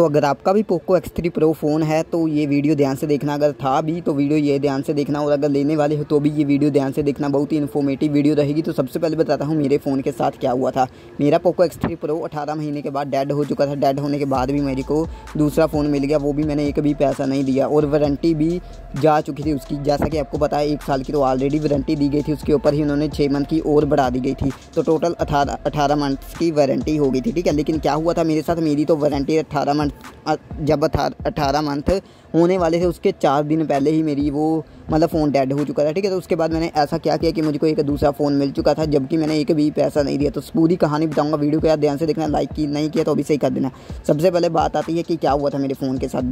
अगर आपका भी पोको X3 Pro फ़ोन है तो ये वीडियो ध्यान से देखना। अगर था भी तो वीडियो ये ध्यान से देखना, और अगर लेने वाले हो तो भी ये वीडियो ध्यान से देखना। बहुत ही इन्फॉर्मेटिव वीडियो रहेगी। तो सबसे पहले बताता हूँ मेरे फ़ोन के साथ क्या हुआ था। मेरा पोको X3 Pro 18 महीने के बाद डेड हो चुका था। डेड होने के बाद भी मेरे को दूसरा फ़ोन मिल गया, वो भी मैंने एक भी पैसा नहीं दिया, और वारंटी भी जा चुकी थी उसकी। जैसा कि आपको पता है 1 साल की तो ऑलरेडी वारंटी दी गई थी, उसके ऊपर ही उन्होंने 6 मंथ की और बढ़ा दी गई थी, तो टोटल 18 मंथ्स की वारंटी हो गई थी। ठीक है, लेकिन क्या हुआ था मेरे साथ, मेरी तो वारंटी 18 मंथ जब 18 मंथ होने वाले थे उसके 4 दिन पहले ही मेरी वो मतलब फ़ोन डेड हो चुका था। ठीक है, तो उसके बाद मैंने ऐसा क्या किया कि मुझको एक दूसरा फ़ोन मिल चुका था, जबकि मैंने एक भी पैसा नहीं दिया। तो पूरी कहानी बताऊंगा, वीडियो को यार ध्यान से देखना। लाइक की नहीं किया तो अभी सही कर देना। सबसे पहले बात आती है कि क्या हुआ था मेरे फ़ोन के साथ।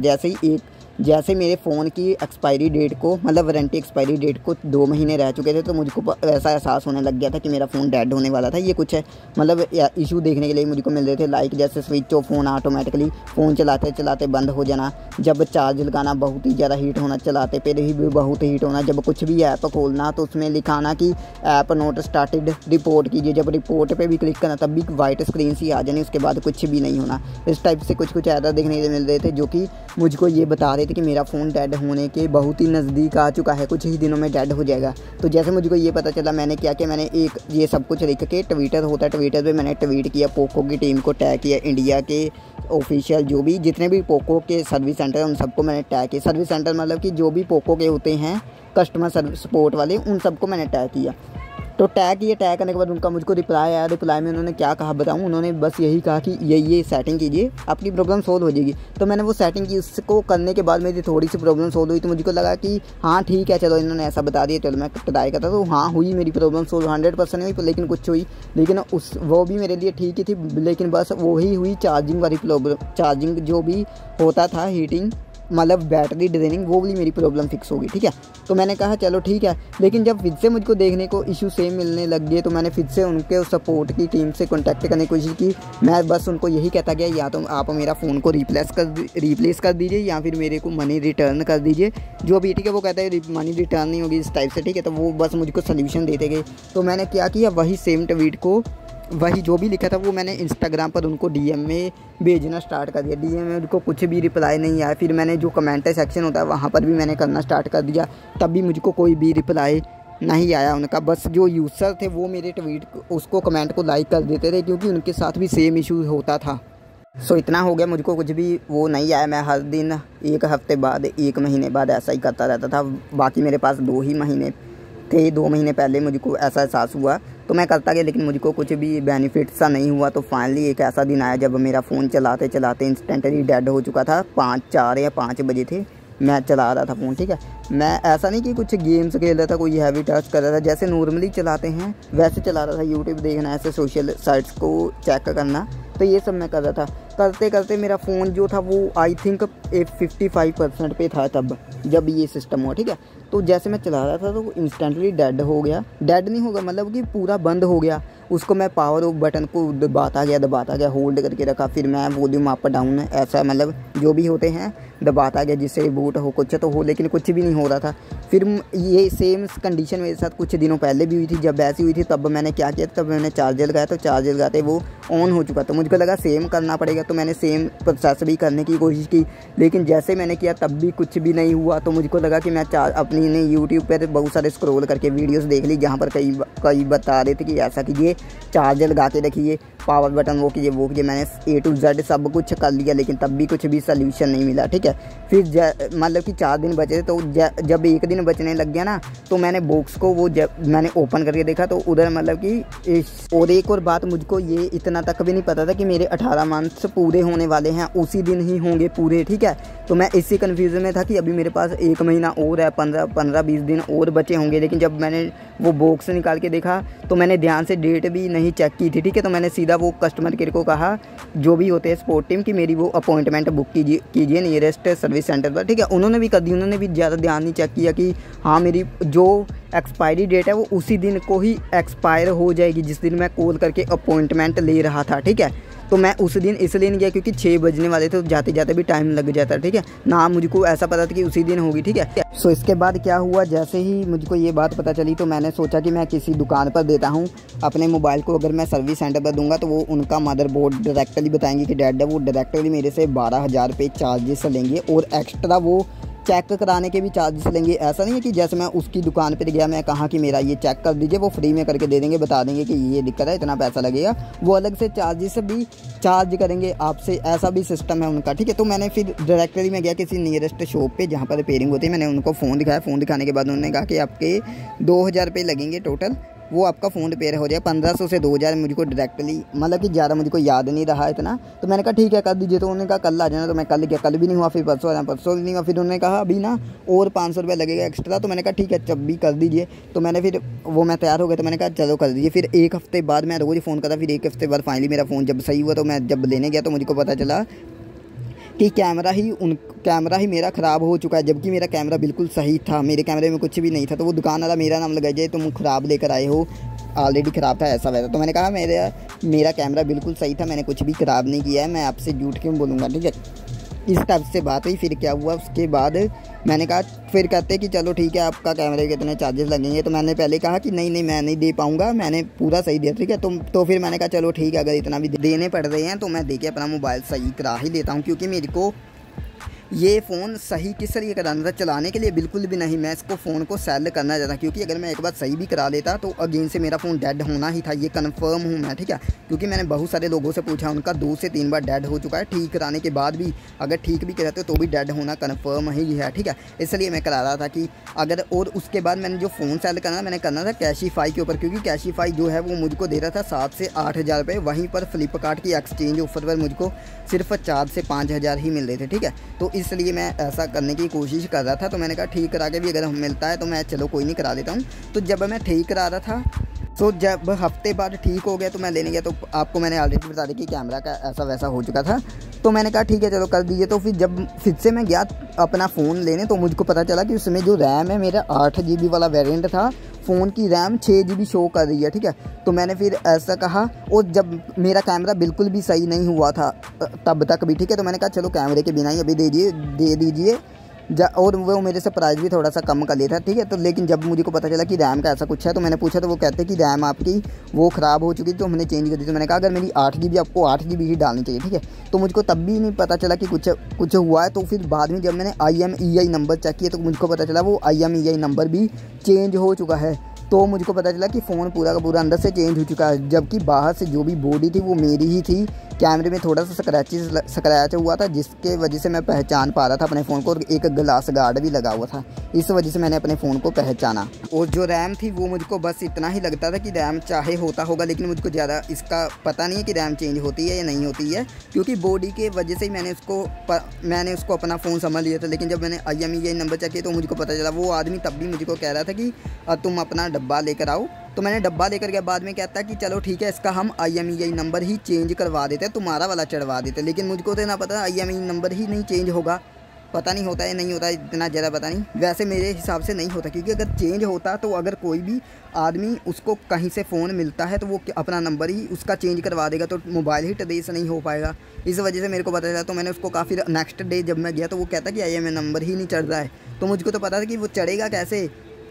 जैसे मेरे फ़ोन की एक्सपायरी डेट को मतलब वारंटी एक्सपायरी डेट को 2 महीने रह चुके थे, तो मुझको ऐसा एहसास होने लग गया था कि मेरा फ़ोन डेड होने वाला था। ये कुछ है मतलब इशू देखने के लिए मुझको मिल रहे थे, लाइक जैसे स्विच ऑफ होना ऑटोमेटिकली, फ़ोन चलाते चलाते बंद हो जाना, जब चार्ज लगाना बहुत ही ज़्यादा हीट होना, चलाते पे ही बहुत हीट होना, जब कुछ भी ऐप खोलना तो उसमें लिखाना कि ऐप नोट स्टार्टेड, रिपोर्ट कीजिए। जब रिपोर्ट पे भी क्लिक करना तब भी वाइट स्क्रीन सी आ जानी, उसके बाद कुछ भी नहीं होना। इस टाइप से कुछ एरर देखने के लिए मिल रहे थे, जो कि मुझको ये बता रहे थे कि मेरा फ़ोन डेड होने के बहुत ही नज़दीक आ चुका है, कुछ ही दिनों में डेड हो जाएगा। तो जैसे मुझको ये पता चला, मैंने क्या किया, मैंने एक ये सब कुछ लिख के ट्विटर होता है, ट्विटर पे मैंने ट्वीट किया, पोको की टीम को टैग किया, इंडिया के ऑफिशियल जो भी जितने भी पोको के सर्विस सेंटर हैं उन सबको मैंने टैग किया। सर्विस सेंटर मतलब कि जो भी पोको के होते हैं कस्टमर सर्विस सपोर्ट वाले, उन सबको मैंने टैग किया। तो टैग करने के बाद उनका मुझको रिप्लाई आया। रिप्लाई में उन्होंने क्या कहा बताऊं, उन्होंने बस यही कहा कि ये सेटिंग कीजिए, आपकी प्रॉब्लम सोल्व हो जाएगी। तो मैंने वो सेटिंग की, उसको करने के बाद मेरी थोड़ी सी प्रॉब्लम सोल्व हुई। तो मुझको लगा कि हाँ ठीक है, चलो इन्होंने ऐसा बता दिया, चलो मैं ट्राई करता। तो हाँ हुई मेरी प्रॉब्लम सोल्व, 100% हुई, लेकिन कुछ हुई, लेकिन वो भी मेरे लिए ठीक ही थी। लेकिन बस वही हुई चार्जिंग वाली प्रॉब्लम, चार्जिंग जो भी होता था हीटिंग मतलब बैटरी ड्रेनिंग, वो भी मेरी प्रॉब्लम फिक्स होगी। ठीक है, तो मैंने कहा चलो ठीक है। लेकिन जब फिर से मुझको देखने को इशू सेम मिलने लग गए, तो मैंने फिर से उनके सपोर्ट की टीम से कॉन्टैक्ट करने की कोशिश की। मैं बस उनको यही कहता गया, या तो आप मेरा फ़ोन को रिप्लेस कर दीजिए या फिर मेरे को मनी रिटर्न कर दीजिए, जो भी। ठीक है, वो कहता है मनी रिटर्न नहीं होगी इस टाइप से। ठीक है, तो वो बस मुझको सोल्यूशन देते गए। तो मैंने क्या किया, वही सेम ट्वीट को, वही जो भी लिखा था वो मैंने इंस्टाग्राम पर उनको डीएम में भेजना स्टार्ट कर दिया। डीएम में उनको कुछ भी रिप्लाई नहीं आया। फिर मैंने जो कमेंट सेक्शन होता है वहाँ पर भी मैंने करना स्टार्ट कर दिया, तब भी मुझको कोई भी रिप्लाई नहीं आया उनका। बस जो यूज़र थे वो मेरे ट्वीट उसको कमेंट को लाइक कर देते थे, क्योंकि उनके साथ भी सेम इशू होता था। इतना हो गया, मुझको कुछ भी वो नहीं आया। मैं हर दिन 1 हफ्ते बाद 1 महीने बाद ऐसा ही करता रहता था। बाकी मेरे पास 2 ही महीने थे, 2 महीने पहले मुझको ऐसा एहसास हुआ तो मैं करता गया, लेकिन मुझको कुछ भी बेनिफिट सा नहीं हुआ। तो फाइनली एक ऐसा दिन आया जब मेरा फ़ोन चलाते चलाते इंस्टेंटली डेड हो चुका था। 4 या 5 बजे थे, मैं चला रहा था फ़ोन। ठीक है, मैं ऐसा नहीं कि कुछ गेम्स खेल रहा था, कोई हैवी टास्क कर रहा था, जैसे नॉर्मली चलाते हैं वैसे चला रहा था। यूट्यूब देखना, ऐसे सोशल साइट्स को चेक करना, तो ये सब मैं कर रहा था। करते करते मेरा फ़ोन जो था वो आई थिंक 55% पे था तब, जब ये सिस्टम हुआ। ठीक है, तो जैसे मैं चला रहा था तो इंस्टेंटली डेड हो गया। डेड नहीं होगा मतलब कि पूरा बंद हो गया। उसको मैं पावर ऑफ बटन को दबाता गया, होल्ड करके रखा। फिर मैं वॉल्यूम अप डाउन ऐसा मतलब जो भी होते हैं दबाता गया, जिससे बूट हो कुछ तो हो, लेकिन कुछ भी नहीं हो रहा था। फिर ये सेम कंडीशन मेरे साथ कुछ दिनों पहले भी हुई थी। जब ऐसी हुई थी तब मैंने क्या किया, तब मैंने चार्जर लगाया, तो चार्जर लगाते वो ऑन हो चुका। तो मुझको लगा सेम करना पड़ेगा, तो मैंने सेम प्रोसेस भी करने की कोशिश की, लेकिन जैसे मैंने किया तब भी कुछ भी नहीं हुआ। तो मुझको लगा कि मैं अपनी ने यूट्यूब पर बहुत सारे स्क्रॉल करके वीडियोस देख ली, जहाँ पर कई बता रहे थे कि ऐसा कीजिए, चार्जर लगा के रखिए, पावर बटन वो कीजिए। मैंने A to Z सब कुछ कर लिया, लेकिन तब भी कुछ भी सोल्यूशन नहीं मिला। ठीक है, फिर मतलब कि 4 दिन बचे थे, तो जब 1 दिन बचने लग गया ना, तो मैंने बॉक्स को वो जब मैंने ओपन करके देखा तो उधर मतलब कि और एक और बात, मुझको ये इतना तक भी नहीं पता था कि मेरे 18 मंथ्स पूरे होने वाले हैं, उसी दिन ही होंगे पूरे। ठीक है, तो मैं इसी कन्फ्यूज़न में था कि अभी मेरे पास 1 महीना और है, 15-20 दिन और बचे होंगे। लेकिन जब मैंने वो बॉक्स निकाल के देखा तो मैंने ध्यान से डेट भी नहीं चेक की थी। ठीक है, तो मैंने सीधा वो कस्टमर केयर को कहा, जो भी होते हैं सपोर्ट टीम, कि मेरी वो अपॉइंटमेंट बुक कीजिए नियरेस्ट सर्विस सेंटर पर। ठीक है, उन्होंने भी कर दी। उन्होंने भी ज़्यादा ध्यान नहीं चेक किया कि हाँ मेरी जो एक्सपायरी डेट है वो उसी दिन को ही एक्सपायर हो जाएगी जिस दिन मैं कॉल करके अपॉइंटमेंट ले रहा था। ठीक है, तो मैं उस दिन इसलिए नहीं गया क्योंकि 6 बजने वाले थे, तो जाते जाते भी टाइम लग जाता, ठीक है ना। मुझको ऐसा पता था कि उसी दिन होगी, ठीक है। सो इसके बाद क्या हुआ, जैसे ही मुझको ये बात पता चली तो मैंने सोचा कि मैं किसी दुकान पर देता हूँ अपने मोबाइल को। अगर मैं सर्विस सेंटर पर दूंगा तो वो उनका मदरबोर्ड डायरेक्टली बताएंगे कि डेड है, वो डायरेक्टली मेरे से 12,000 रुपये चार्जेस लेंगे और एक्स्ट्रा वो चेक कराने के भी चार्जेस लेंगे। ऐसा नहीं है कि जैसे मैं उसकी दुकान पर गया, मैं कहा कि मेरा ये चेक कर दीजिए, वो फ्री में करके दे देंगे, बता देंगे कि ये दिक्कत है, इतना पैसा लगेगा, वो अलग से चार्जेस भी चार्ज करेंगे आपसे, ऐसा भी सिस्टम है उनका, ठीक है। तो मैंने फिर डायरेक्टली में गया किसी नियरेस्ट शॉप पे जहाँ पर रिपेयरिंग होती है। मैंने उनको फ़ोन दिखाया, फ़ोन दिखाने के बाद उन्होंने कहा कि आपके 2,000 रुपये लगेंगे टोटल, वो आपका फ़ोन रिपेयर हो जाए। 1500 से 2,000 मुझको डायरेक्टली, मतलब कि ज़्यादा मुझको याद नहीं रहा इतना। तो मैंने कहा ठीक है कर दीजिए। तो उन्होंने कहा कल आ जाना, तो मैं कल गया, कल भी नहीं हुआ, फिर परसों आ जाना, परसों भी नहीं हुआ। फिर उन्होंने कहा अभी ना और 500 रुपये लगेगा एक्स्ट्रा। तो मैंने कहा ठीक है जब भी कर दीजिए। तो मैंने फिर वो मैं तैयार हो गया, तो मैंने कहा चलो कर दीजिए। फिर 1 हफ्ते बाद मैं रोज़ फ़ोन करा, फिर 1 हफ्ते बाद फाइनली मेरा फ़ोन जब सही हुआ, तो मैं जब लेने गया तो मुझको पता चला कि कैमरा ही मेरा ख़राब हो चुका है, जबकि मेरा कैमरा बिल्कुल सही था, मेरे कैमरे में कुछ भी नहीं था। तो वो दुकान वाला मेरा नाम लगाई जाए, तुम ख़राब लेकर आए हो, ऑलरेडी ख़राब था, ऐसा वैसा। तो मैंने कहा मेरा कैमरा बिल्कुल सही था, मैंने कुछ भी ख़राब नहीं किया है, मैं आपसे झूठ क्यों बोलूँगा, ठीक है। इस टाइप से बात हुई। फिर क्या हुआ उसके बाद मैंने कहा, फिर कहते कि चलो ठीक है आपका कैमरे के इतने चार्जेस लगेंगे। तो मैंने पहले कहा कि नहीं मैं नहीं दे पाऊँगा, मैंने पूरा सही दिया, ठीक है। तो फिर मैंने कहा चलो ठीक है, अगर इतना भी देने पड़ रहे हैं तो मैं दे के अपना मोबाइल सही करा ही लेता हूँ, क्योंकि मेरे को ये फ़ोन सही किस लिए कराना था, चलाने के लिए बिल्कुल भी नहीं। मैं इसको फ़ोन को सेल करना चाहता, क्योंकि अगर मैं एक बार सही भी करा लेता तो अगेन से मेरा फ़ोन डेड होना ही था, ये कन्फर्म हूँ मैं, ठीक है। क्योंकि मैंने बहुत सारे लोगों से पूछा, उनका 2 से 3 बार डेड हो चुका है, ठीक कराने के बाद भी अगर ठीक भी कराते तो भी डेड होना कन्फर्म ही है, ठीक है। इसलिए मैं करा रहा था कि अगर, और उसके बाद मैंने जो फ़ोन सेल करना मैंने करना था कैशिफाई के ऊपर, क्योंकि कैशिफाई जो है वो मुझको दे रहा था 7 से 8,000 रुपये। वहीं पर फ्लिपकार्ट की एक्सचेंज ऑफर पर मुझको सिर्फ 4 से 5,000 ही मिल रहे थे, ठीक है। तो इसलिए मैं ऐसा करने की कोशिश कर रहा था। तो मैंने कहा ठीक करा के भी अगर हम मिलता है तो मैं चलो कोई नहीं करा लेता हूँ। तो जब मैं ठीक करा रहा था, तो जब हफ्ते बाद ठीक हो गया तो मैं लेने गया, तो आपको मैंने ऑलरेडी बता दी कि कैमरा का ऐसा वैसा हो चुका था। तो मैंने कहा ठीक है चलो कर दीजिए। तो फिर जब फिर से मैं गया अपना फ़ोन लेने, तो मुझको पता चला कि उसमें जो रैम है मेरा 8 GB वाला वेरिएंट था, फ़ोन की रैम 6 GB शो कर रही है, ठीक है। तो मैंने फिर ऐसा कहा, और जब मेरा कैमरा बिल्कुल भी सही नहीं हुआ था तब तक भी, ठीक है। तो मैंने कहा चलो कैमरे के बिना ही अभी दे दीजिए और वो मेरे से प्राइस भी थोड़ा सा कम कर लिया था, ठीक है। तो लेकिन जब मुझे को पता चला कि रैम का ऐसा कुछ है, तो मैंने पूछा, तो वो कहते कि रैम आपकी वो ख़राब हो चुकी थी, तो हमने चेंज कर दी। तो मैंने कहा अगर मेरी 8 GB, आपको 8 GB ही डालनी चाहिए, ठीक है। तो मुझको तब भी नहीं पता चला कि कुछ हुआ है। तो फिर बाद में जब मैंने IMEI नंबर चेक किया तो मुझको पता चला वो IMEI नंबर भी चेंज हो चुका है। तो मुझको पता चला कि फ़ोन पूरा का पूरा अंदर से चेंज हो चुका है, जबकि बाहर से जो भी बॉडी थी वो मेरी ही थी। कैमरे में थोड़ा सा स्क्रैच हुआ था, जिसके वजह से मैं पहचान पा रहा था अपने फ़ोन को, और एक ग्लास गार्ड भी लगा हुआ था, इस वजह से मैंने अपने फ़ोन को पहचाना। और जो रैम थी वो मुझको बस इतना ही लगता था कि रैम चाहे होता होगा, लेकिन मुझको ज़्यादा इसका पता नहीं है कि रैम चेंज होती है या नहीं होती है, क्योंकि बॉडी के वजह से ही मैंने उसको अपना फ़ोन समझ लिया था। लेकिन जब मैंने IMEI नंबर चेक किया तो मुझको पता चला, वो आदमी तब भी मुझको कह रहा था कि तुम अपना डब्बा लेकर आओ। तो मैंने डब्बा लेकर गया, बाद में कहता कि चलो ठीक है इसका हम IMEI नंबर ही चेंज करवा देते हैं, तुम्हारा वाला चढ़वा देते हैं। लेकिन मुझको तो ना पता IMEI नंबर ही नहीं चेंज होगा, पता नहीं होता है नहीं होता, इतना ज़्यादा पता नहीं। वैसे मेरे हिसाब से नहीं होता, क्योंकि अगर चेंज होता तो अगर कोई भी आदमी उसको कहीं से फ़ोन मिलता है तो वो अपना नंबर ही उसका चेंज करवा देगा, तो मोबाइल ही ट्रेस नहीं हो पाएगा। इस वजह से मेरे को पता चला। तो मैंने उसको काफ़ी नेक्स्ट डे जब मैं गया तो वो कहता कि IMEI नंबर ही नहीं चढ़ रहा है। तो मुझको तो पता था कि वो चढ़ेगा कैसे,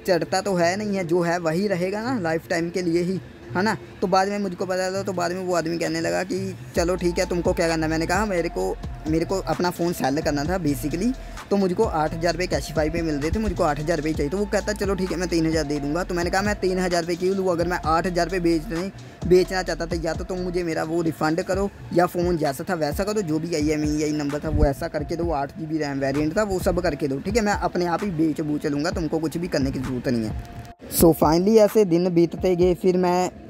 चढ़ता तो है नहीं है, जो है वही रहेगा ना लाइफ टाइम के लिए ही, है ना। तो बाद में मुझको पता चला, तो बाद में वो आदमी कहने लगा कि चलो ठीक है तुमको क्या करना है। मैंने कहा मेरे को अपना फ़ोन सेल करना था बेसिकली, तो मुझको 8,000 रुपये कैशिफाई पे मिल रहे थे, मुझको 8,000 रुपये चाहिए। तो वो कहता चलो ठीक है मैं 3,000 दे दूँगा। तो मैंने कहा मैं 3,000 रुपये क्यों लूँ, अगर मैं 8,000 रुपये बेचना चाहता था, या तो तुम मुझे मेरा वो रिफ़ंड करो, या फ़ोन जैसा था वैसा करो, जो भी IMEI नंबर था वो ऐसा करके दो, 8 GB रैम वेरिएंट था वो सब करके दो, ठीक है। मैं अपने आप ही बेच बूच लूँगा, तुमको कुछ भी करने की ज़रूरत नहीं है। सो फाइनली ऐसे दिन बीतते गए।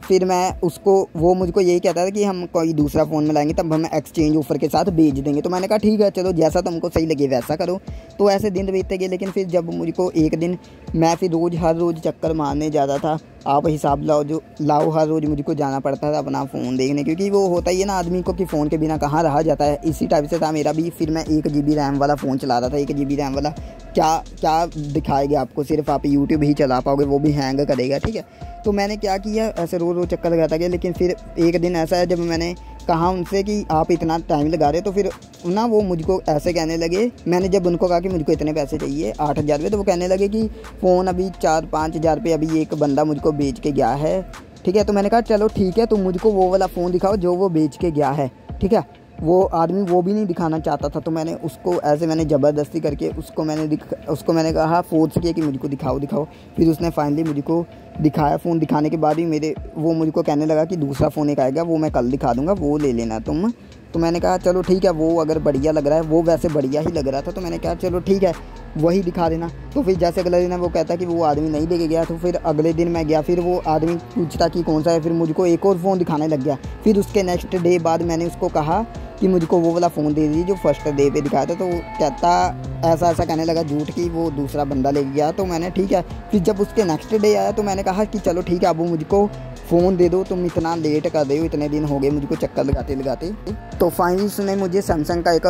फिर मैं उसको, वो मुझको यही कहता था कि हम कोई दूसरा फ़ोन में लाएंगे तब हम एक्सचेंज ऑफ़र के साथ बेच देंगे। तो मैंने कहा ठीक है चलो जैसा तुमको सही लगे वैसा करो। तो ऐसे दिन बीतते गए। लेकिन फिर जब मुझको एक दिन मैं फिर हर रोज़ चक्कर मारने जाता था, आप हिसाब लाओ हर रोज़ मुझको जाना पड़ता था अपना फ़ोन देखने, क्योंकि वो होता ही है ना आदमी को कि फ़ोन के बिना कहाँ रहा जाता है। इसी टाइप से था मेरा भी। फिर मैं 1 GB रैम वाला फ़ोन चला रहा था। 1 GB रैम वाला क्या दिखाएगा आपको, सिर्फ आप यूट्यूब ही चला पाओगे, वो भी हैंग करेगा, ठीक है। तो मैंने क्या किया, ऐसे रोज़ चक्कर लगाता गया। लेकिन फिर एक दिन ऐसा है जब मैंने कहा उनसे कि आप इतना टाइम लगा रहे हो, तो फिर ना वो मुझको ऐसे कहने लगे। मैंने जब उनको कहा कि मुझको इतने पैसे चाहिए 8,000 रुपये, तो वो कहने लगे कि फ़ोन अभी 4-5 हज़ार रुपये अभी एक बंदा मुझको बेच के गया है, ठीक है। तो मैंने कहा चलो ठीक है, तुम मुझको वो वाला फ़ोन दिखाओ जो वो बेच के गया है, ठीक है। वो आदमी वो भी नहीं दिखाना चाहता था, तो मैंने उसको ऐसे मैंने ज़बरदस्ती करके उसको मैंने कहा फोर्स किया कि मुझको दिखाओ। फिर उसने फाइनली मुझको दिखाया। फ़ोन दिखाने के बाद ही वो मुझको कहने लगा कि दूसरा फ़ोन एक आएगा, वो मैं कल दिखा दूँगा, वो ले लेना तुम। तो मैंने कहा चलो ठीक है, वो अगर बढ़िया लग रहा है, वो वैसे बढ़िया ही लग रहा था, तो मैंने कहा चलो ठीक है वही दिखा देना। तो फिर जैसे अगले दिन वो कहता कि वो आदमी नहीं लेके गया, तो फिर अगले दिन मैं गया, फिर वो आदमी पूछता कि कौन सा है, फिर मुझको एक और फ़ोन दिखाने लग गया। फिर उसके नेक्स्ट डे बाद मैंने उसको कहा कि मुझको वो वाला फ़ोन दे दीजिए जो फर्स्ट डे पे दिखाया था। तो वो कहता ऐसा कहने लगा झूठ कि वो दूसरा बंदा ले गया। तो मैंने ठीक है, फिर जब उसके नेक्स्ट डे आया तो मैंने कहा कि चलो ठीक है, अब वो मुझको फ़ोन दे दो, तुम इतना लेट कर दे हो, इतने दिन हो गए मुझको चक्कर लगाते। तो फाइनली उसने मुझे सैमसंग का एक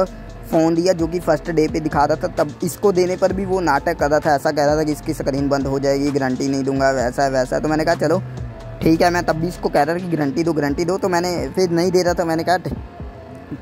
फ़ोन दिया जो कि फर्स्ट डे पे दिखा रहा था। तब इसको देने पर भी वो नाटक कर रहा था, ऐसा कह रहा था कि इसकी स्क्रीन बंद हो जाएगी, गारंटी नहीं दूंगा, वैसा। तो मैंने कहा चलो ठीक है, मैं तब भी इसको कह रहा था कि गारंटी दो। तो मैंने फिर नहीं दे रहा था, मैंने कहा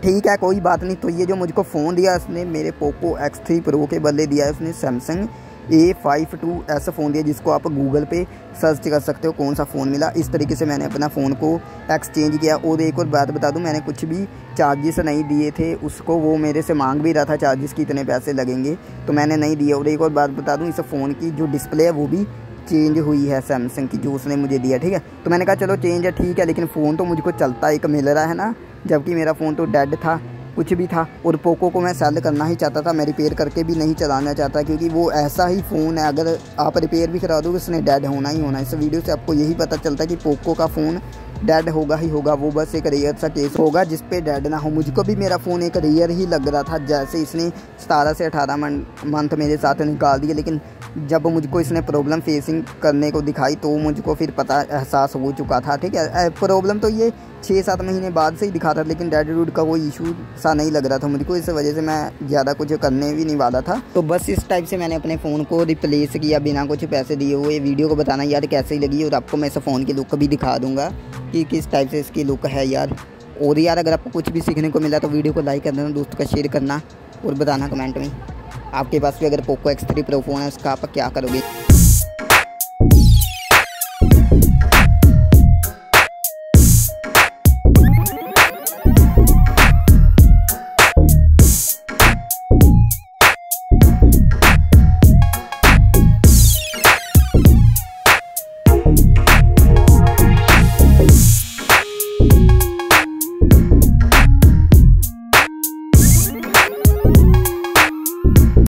ठीक है कोई बात नहीं। तो ये जो मुझको फ़ोन दिया उसने मेरे पोको X3 Pro के बदले दिया है उसने सैमसंग A52 ऐसा फ़ोन दिया जिसको आप गूगल पे सर्च कर सकते हो कौन सा फ़ोन मिला। इस तरीके से मैंने अपना फ़ोन को एक्सचेंज किया। और एक और बात बता दूं, मैंने कुछ भी चार्जेस नहीं दिए थे उसको, वो मेरे से मांग भी रहा था चार्जेस की इतने पैसे लगेंगे, तो मैंने नहीं दिए। और एक और बात बता दूँ, इस फ़ोन की जो डिस्प्ले है वो भी चेंज हुई है सैमसंग की, जो उसने मुझे दिया, ठीक है। तो मैंने कहा चलो चेंज है ठीक है, लेकिन फ़ोन तो मुझको चलता एक मिल रहा है ना, जबकि मेरा फ़ोन तो डेड था, कुछ भी था। और पोको को मैं सेल करना ही चाहता था, मैं रिपेयर करके भी नहीं चलाना चाहता, क्योंकि वो ऐसा ही फ़ोन है अगर आप रिपेयर भी करा दोगे उसने डेड होना ही होना। इस वीडियो से आपको यही पता चलता है कि पोको का फ़ोन डेड होगा ही होगा, वो बस एक रेयर सा केस होगा जिस पे डेड ना हो। मुझको भी मेरा फ़ोन एक रेयर ही लग रहा था, जैसे इसने 17 से 18 मंथ मेरे साथ निकाल दिए। लेकिन जब मुझको इसने प्रॉब्लम फेसिंग करने को दिखाई तो मुझको फिर पता एहसास हो चुका था, ठीक है। प्रॉब्लम तो ये 6-7 महीने बाद से ही दिखा था, लेकिन डेड रूड का कोई इशू सा नहीं लग रहा था मुझको, इस वजह से मैं ज़्यादा कुछ करने भी नहीं वाला था। तो बस इस टाइप से मैंने अपने फ़ोन को रिप्लेस किया बिना कुछ पैसे दिए हुए। वीडियो को बताना यार कैसी लगी, और आपको मैं इस फ़ोन की लुक भी दिखा दूँगा कि किस टाइप से इसकी लुक है यार। और यार अगर आपको कुछ भी सीखने को मिला तो वीडियो को लाइक कर देना, दोस्तों का शेयर करना और बताना कमेंट में आपके पास भी अगर पोको X3 Pro फ़ोन है उसका आप क्या करोगे।